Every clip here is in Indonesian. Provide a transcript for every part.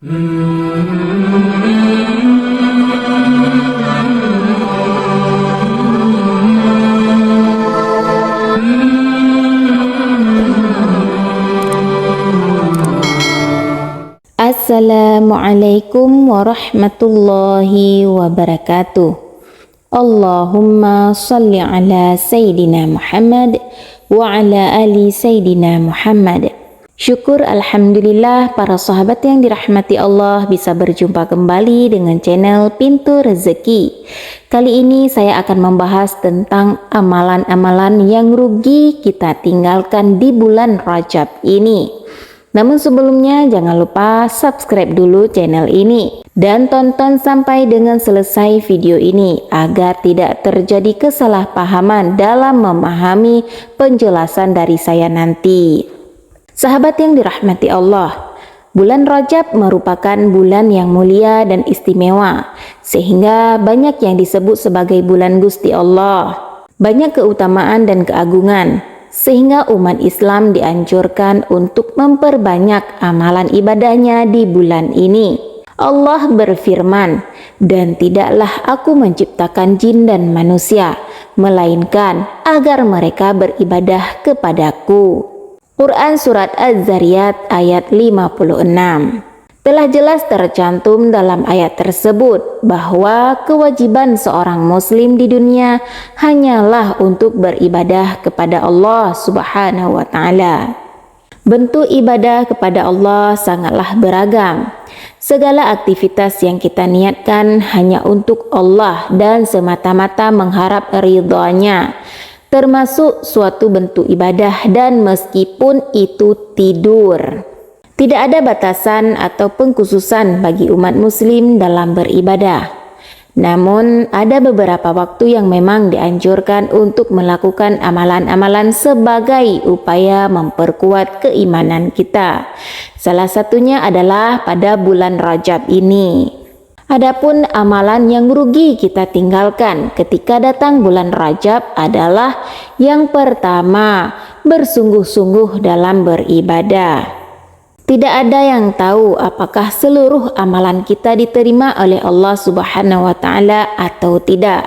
Assalamualaikum warahmatullahi wabarakatuh. Allahumma salli ala Sayyidina Muhammad wa ala ali Sayyidina Muhammad. Syukur alhamdulillah para sahabat yang dirahmati Allah bisa berjumpa kembali dengan channel Pintu Rezeki. Kali ini saya akan membahas tentang amalan-amalan yang rugi kita tinggalkan di bulan Rajab ini. Namun sebelumnya jangan lupa subscribe dulu channel ini dan tonton sampai dengan selesai video ini agar tidak terjadi kesalahpahaman dalam memahami penjelasan dari saya nanti. Sahabat yang dirahmati Allah, bulan Rajab merupakan bulan yang mulia dan istimewa sehingga banyak yang disebut sebagai bulan Gusti Allah. Banyak keutamaan dan keagungan sehingga umat Islam dianjurkan untuk memperbanyak amalan ibadahnya di bulan ini. Allah berfirman, "Dan tidaklah aku menciptakan jin dan manusia, melainkan agar mereka beribadah kepadaku." Quran Surat Az-Zariyat ayat 56. Telah jelas tercantum dalam ayat tersebut bahwa kewajiban seorang muslim di dunia hanyalah untuk beribadah kepada Allah Subhanahu wa taala. Bentuk ibadah kepada Allah sangatlah beragam. Segala aktivitas yang kita niatkan hanya untuk Allah dan semata-mata mengharap ridha-Nya, termasuk suatu bentuk ibadah, dan meskipun itu tidur. Tidak ada batasan atau pengkhususan bagi umat muslim dalam beribadah. Namun ada beberapa waktu yang memang dianjurkan untuk melakukan amalan-amalan sebagai upaya memperkuat keimanan kita. Salah satunya adalah pada bulan Rajab ini. Adapun amalan yang rugi kita tinggalkan ketika datang bulan Rajab adalah yang pertama, bersungguh-sungguh dalam beribadah. Tidak ada yang tahu apakah seluruh amalan kita diterima oleh Allah Subhanahu wa taala atau tidak.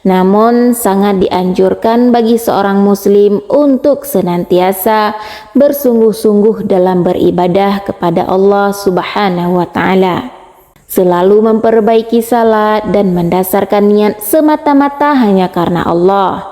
Namun sangat dianjurkan bagi seorang muslim untuk senantiasa bersungguh-sungguh dalam beribadah kepada Allah Subhanahu wa taala. Selalu memperbaiki salat dan mendasarkan niat semata-mata hanya karena Allah.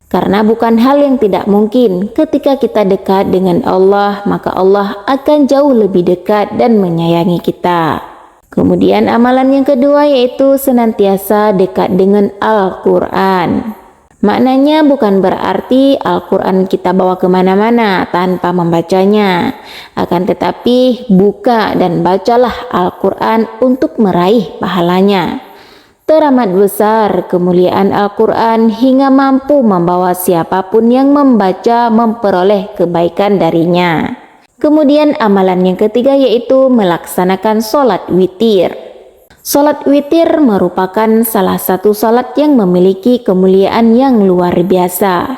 Karena bukan hal yang tidak mungkin ketika kita dekat dengan Allah, maka Allah akan jauh lebih dekat dan menyayangi kita. Kemudian amalan yang kedua yaitu senantiasa dekat dengan Al-Quran. Maknanya bukan berarti Al-Quran kita bawa kemana-mana tanpa membacanya. Akan tetapi buka dan bacalah Al-Quran untuk meraih pahalanya. Teramat besar kemuliaan Al-Quran hingga mampu membawa siapapun yang membaca memperoleh kebaikan darinya. Kemudian amalan yang ketiga yaitu melaksanakan sholat witir. Salat witir merupakan salah satu salat yang memiliki kemuliaan yang luar biasa.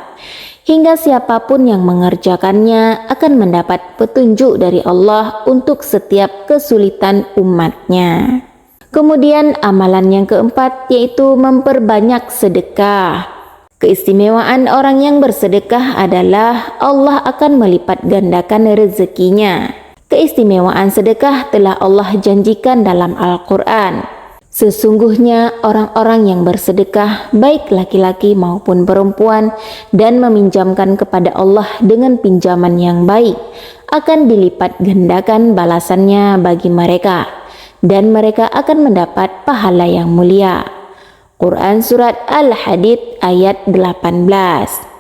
Hingga siapapun yang mengerjakannya akan mendapat petunjuk dari Allah untuk setiap kesulitan umatnya. Kemudian amalan yang keempat yaitu memperbanyak sedekah. Keistimewaan orang yang bersedekah adalah Allah akan melipat gandakan rezekinya. Keistimewaan sedekah telah Allah janjikan dalam Al-Quran. Sesungguhnya orang-orang yang bersedekah, baik laki-laki maupun perempuan, dan meminjamkan kepada Allah dengan pinjaman yang baik, akan dilipat gandakan balasannya bagi mereka, dan mereka akan mendapat pahala yang mulia. Quran Surat Al-Hadid ayat 18.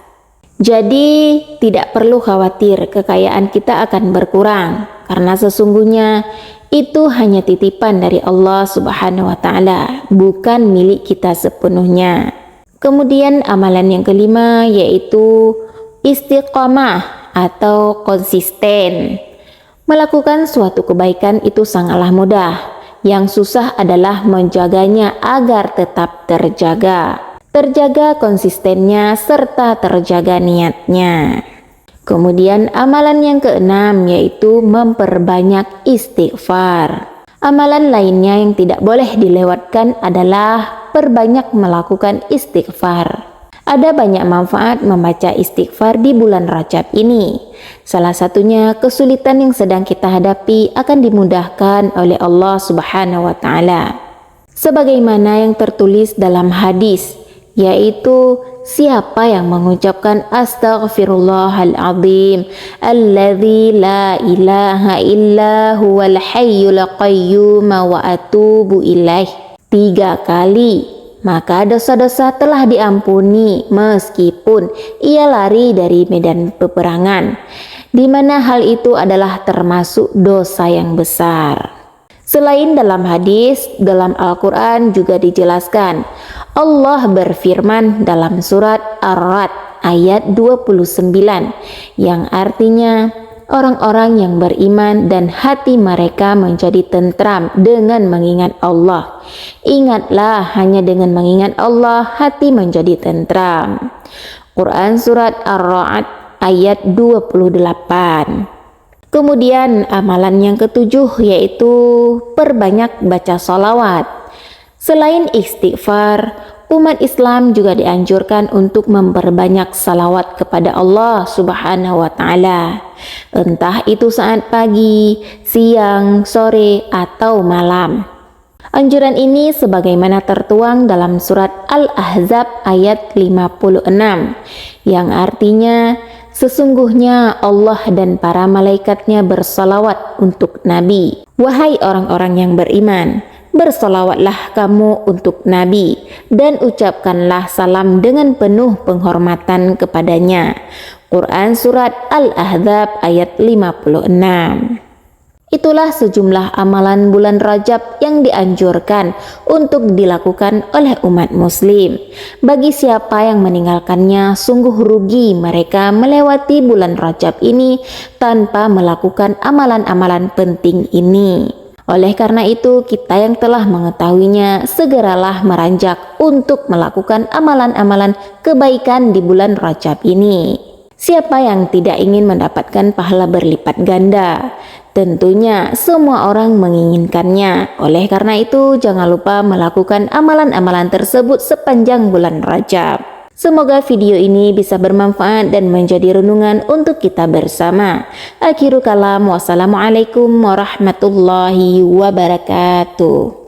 Jadi tidak perlu khawatir kekayaan kita akan berkurang, karena sesungguhnya itu hanya titipan dari Allah Subhanahu wa taala, bukan milik kita sepenuhnya. Kemudian amalan yang kelima yaitu istiqamah atau konsisten. Melakukan suatu kebaikan itu sangatlah mudah. Yang susah adalah menjaganya agar tetap terjaga. Terjaga konsistennya serta terjaga niatnya. Kemudian amalan yang keenam yaitu memperbanyak istighfar. Amalan lainnya yang tidak boleh dilewatkan adalah perbanyak melakukan istighfar. Ada banyak manfaat membaca istighfar di bulan Rajab ini. Salah satunya, kesulitan yang sedang kita hadapi akan dimudahkan oleh Allah Subhanahu wa taala. Sebagaimana yang tertulis dalam hadis, yaitu siapa yang mengucapkan astaghfirullahaladzim alladzi la ilaha illa huwal hayyul qayyum wa atubu ilaih 3 kali, maka dosa-dosa telah diampuni meskipun ia lari dari medan peperangan, di mana hal itu adalah termasuk dosa yang besar. Selain dalam hadis, dalam Al-Quran juga dijelaskan. Allah berfirman dalam surat Ar-Ra'd ayat 29 yang artinya orang-orang yang beriman dan hati mereka menjadi tentram dengan mengingat Allah. Ingatlah, hanya dengan mengingat Allah hati menjadi tentram. Quran surat Ar-Ra'd ayat 28. Kemudian amalan yang ketujuh yaitu perbanyak baca sholawat. Selain istighfar, umat Islam juga dianjurkan untuk memperbanyak salawat kepada Allah Subhanahu wa taala. Entah itu saat pagi, siang, sore, atau malam. Anjuran ini sebagaimana tertuang dalam surat Al-Ahzab ayat 56 yang artinya sesungguhnya Allah dan para malaikatnya bersalawat untuk Nabi. Wahai orang-orang yang beriman, bersalawatlah kamu untuk Nabi dan ucapkanlah salam dengan penuh penghormatan kepadanya. Quran surat Al-Ahzab ayat 56. Itulah sejumlah amalan bulan Rajab yang dianjurkan untuk dilakukan oleh umat muslim. Bagi siapa yang meninggalkannya, sungguh rugi mereka melewati bulan Rajab ini tanpa melakukan amalan-amalan penting ini. Oleh karena itu, kita yang telah mengetahuinya, segeralah meranjak untuk melakukan amalan-amalan kebaikan di bulan Rajab ini. Siapa yang tidak ingin mendapatkan pahala berlipat ganda? Tentunya semua orang menginginkannya. Oleh karena itu, jangan lupa melakukan amalan-amalan tersebut sepanjang bulan Rajab. Semoga video ini bisa bermanfaat dan menjadi renungan untuk kita bersama. Akhirul kalam, wassalamualaikum warahmatullahi wabarakatuh.